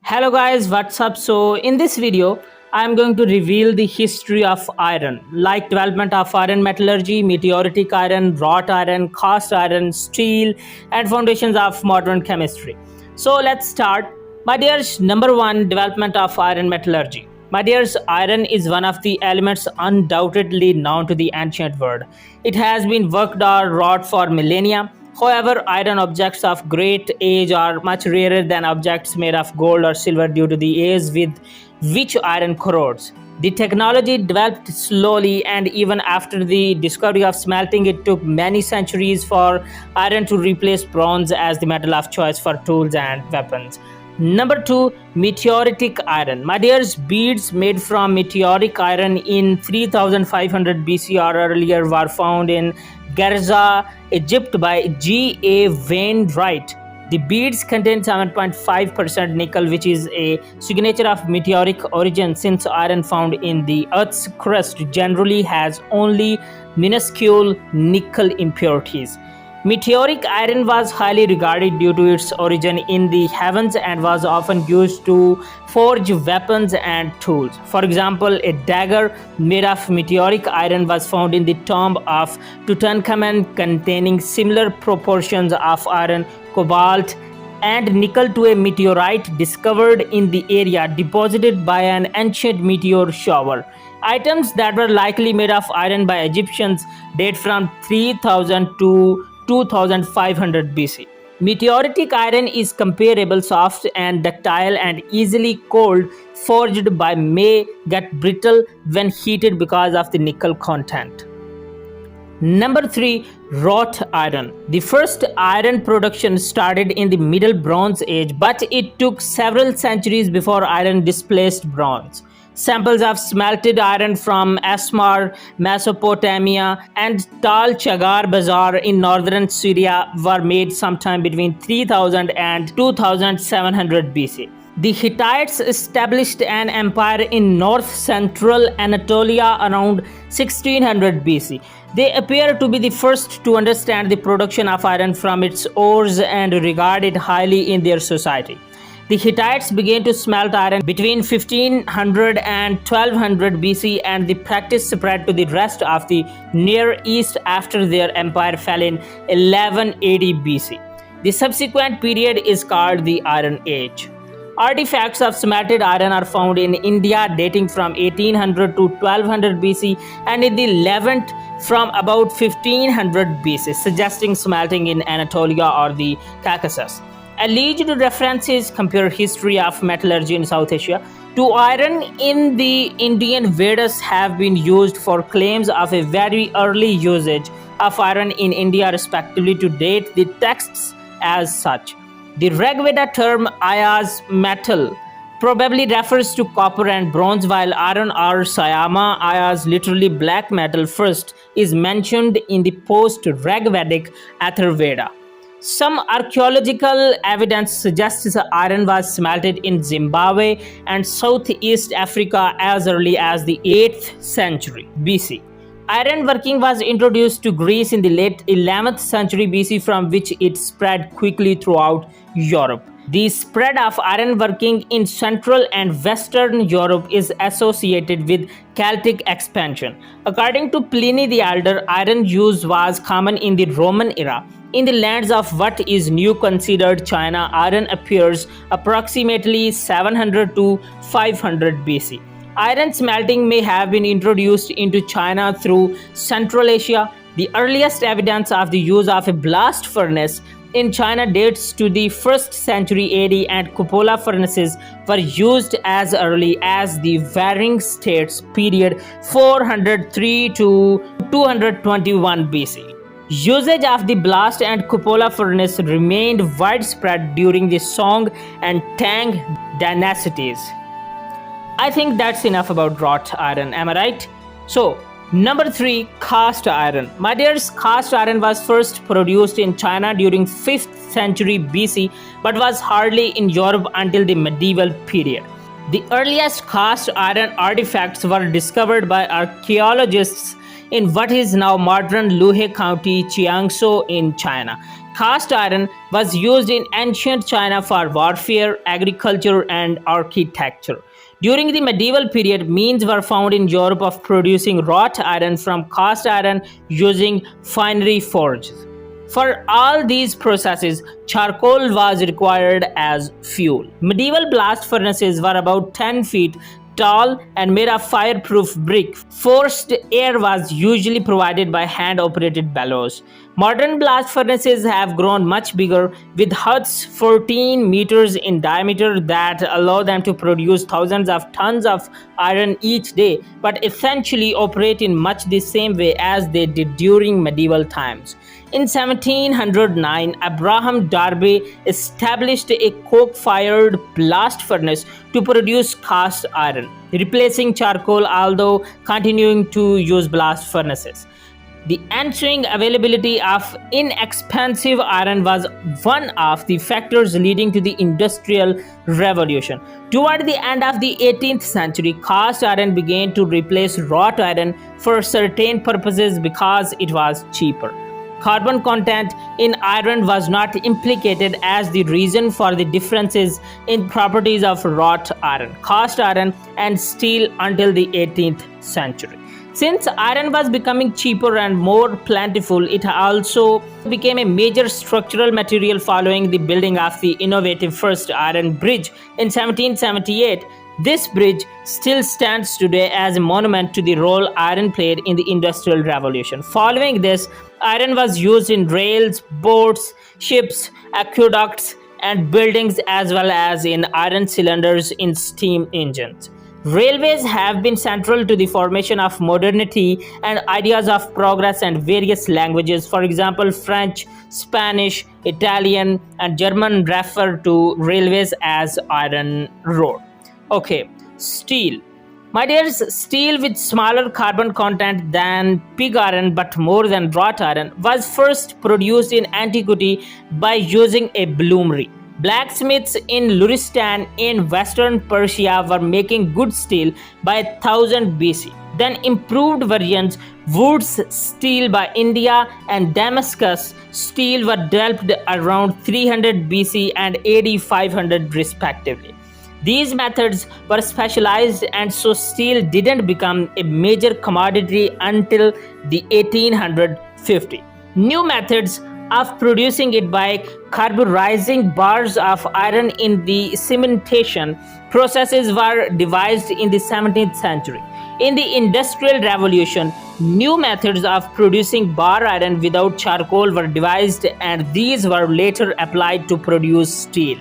Hello guys, what's up? So in this video, I'm going to reveal the history of iron, like development of iron metallurgy, meteoritic iron, wrought iron, cast iron, steel, and foundations of modern chemistry. So let's start. My dears, number one, development of iron metallurgy. My dears, iron is one of the elements undoubtedly known to the ancient world. It has been worked or wrought for millennia. However, iron objects of great age are much rarer than objects made of gold or silver due to the age with which iron corrodes. The technology developed slowly, and even after the discovery of smelting, it took many centuries for iron to replace bronze as the metal of choice for tools and weapons. Number two, meteoritic iron. My dears, beads made from meteoric iron in 3500 BC or earlier were found in Gerzah, Egypt by G.A. Wainwright. The beads contain 7.5% nickel, which is a signature of meteoric origin since iron found in the Earth's crust generally has only minuscule nickel impurities. Meteoric iron was highly regarded due to its origin in the heavens and was often used to forge weapons and tools. For example, a dagger made of meteoric iron was found in the tomb of Tutankhamun containing similar proportions of iron, cobalt, and nickel to a meteorite discovered in the area deposited by an ancient meteor shower. Items that were likely made of iron by Egyptians date from 3000 to 2500 BC. Meteoritic iron is comparable, soft and ductile, and easily cold. Forged by may get brittle when heated because of the nickel content. Number 3, wrought iron. The first iron production started in the Middle Bronze Age, but it took several centuries before iron displaced bronze. Samples of smelted iron from Asmar, Mesopotamia, and Tal Chagar Bazaar in northern Syria were made sometime between 3000 and 2700 BC. The Hittites established an empire in north-central Anatolia around 1600 BC. They appear to be the first to understand the production of iron from its ores and regard it highly in their society. The Hittites began to smelt iron between 1500 and 1200 BC, and the practice spread to the rest of the Near East after their empire fell in 1180 BC. The subsequent period is called the Iron Age. Artifacts of smelted iron are found in India dating from 1800 to 1200 BC and in the Levant from about 1500 BC, suggesting smelting in Anatolia or the Caucasus. Alleged references compare history of metallurgy in South Asia to iron in the Indian Vedas have been used for claims of a very early usage of iron in India respectively to date the texts as such. The Rigveda term Ayaz metal probably refers to copper and bronze, while iron or Sayama, Ayaz literally black metal first, is mentioned in the post-Rigvedic Atharvaveda. Some archaeological evidence suggests iron was smelted in Zimbabwe and Southeast Africa as early as the 8th century BC. Iron working was introduced to Greece in the late 11th century BC, from which it spread quickly throughout Europe. The spread of iron working in Central and Western Europe is associated with Celtic expansion. According to Pliny the Elder, iron use was common in the Roman era. In the lands of what is now considered China, iron appears approximately 700 to 500 BC. Iron smelting may have been introduced into China through Central Asia. The earliest evidence of the use of a blast furnace in China dates to the 1st century AD, and cupola furnaces were used as early as the Warring States period 403 to 221 BC. Usage of the blast and cupola furnace remained widespread during the Song and Tang dynasties. I think that's enough about wrought iron, am I right? So, number 3, cast iron. My dears, cast iron was first produced in China during 5th century BC, but was hardly in Europe until the medieval period. The earliest cast iron artifacts were discovered by archaeologists in what is now modern Luhe County, Jiangsu in China. Cast iron was used in ancient China for warfare, agriculture, and architecture. During the medieval period, means were found in Europe of producing wrought iron from cast iron using finery forges. For all these processes, charcoal was required as fuel. Medieval blast furnaces were about 10 feet tall and made of fireproof brick. Forced air was usually provided by hand-operated bellows. Modern blast furnaces have grown much bigger, with hoods 14 meters in diameter that allow them to produce thousands of tons of iron each day, but essentially operate in much the same way as they did during medieval times. In 1709, Abraham Darby established a coke-fired blast furnace to produce cast iron, replacing charcoal although continuing to use blast furnaces. The ensuing availability of inexpensive iron was one of the factors leading to the Industrial Revolution. Toward the end of the 18th century, cast iron began to replace wrought iron for certain purposes because it was cheaper. Carbon content in iron was not implicated as the reason for the differences in properties of wrought iron, cast iron, and steel until the 18th century. Since iron was becoming cheaper and more plentiful, it also became a major structural material following the building of the innovative first iron bridge in 1778. This bridge still stands today as a monument to the role iron played in the Industrial Revolution. Following this, iron was used in rails, boats, ships, aqueducts, and buildings, as well as in iron cylinders in steam engines. Railways have been central to the formation of modernity and ideas of progress and various languages. For example, French, Spanish, Italian, and German refer to railways as iron road. Okay, steel. My dears, steel with smaller carbon content than pig iron but more than wrought iron was first produced in antiquity by using a bloomery. Blacksmiths in Luristan in western Persia were making good steel by 1000 BC. Then improved variants, Wood's steel by India and Damascus steel were developed around 300 BC and AD 500 respectively. These methods were specialized, and so steel didn't become a major commodity until the 1850. New methods of producing it by carburizing bars of iron in the cementation processes were devised in the 17th century. In the Industrial Revolution, new methods of producing bar iron without charcoal were devised, and these were later applied to produce steel.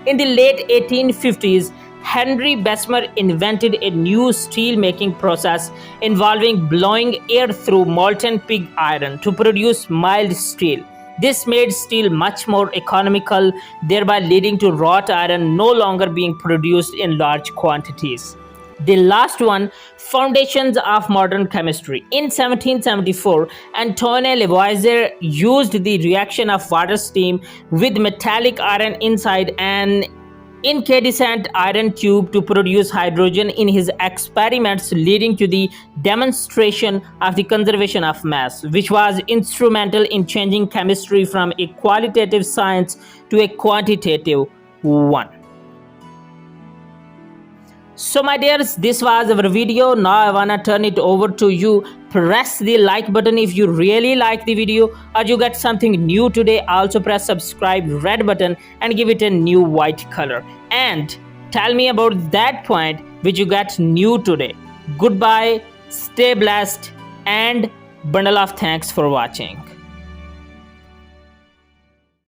In the late 1850s, Henry Bessemer invented a new steel-making process involving blowing air through molten pig iron to produce mild steel. This made steel much more economical, thereby leading to wrought iron no longer being produced in large quantities. The last one, foundations of modern chemistry. In 1774, Antoine Lavoisier used the reaction of water steam with metallic iron inside an incandescent iron tube to produce hydrogen in his experiments, leading to the demonstration of the conservation of mass, which was instrumental in changing chemistry from a qualitative science to a quantitative one. So my dears, this was our video. Now I wanna turn it over to you. Press the like button if you really like the video or you get something new today. Also press subscribe red button and give it a new white color. And tell me about that point which you got new today. Goodbye, stay blessed, and bundle of thanks for watching.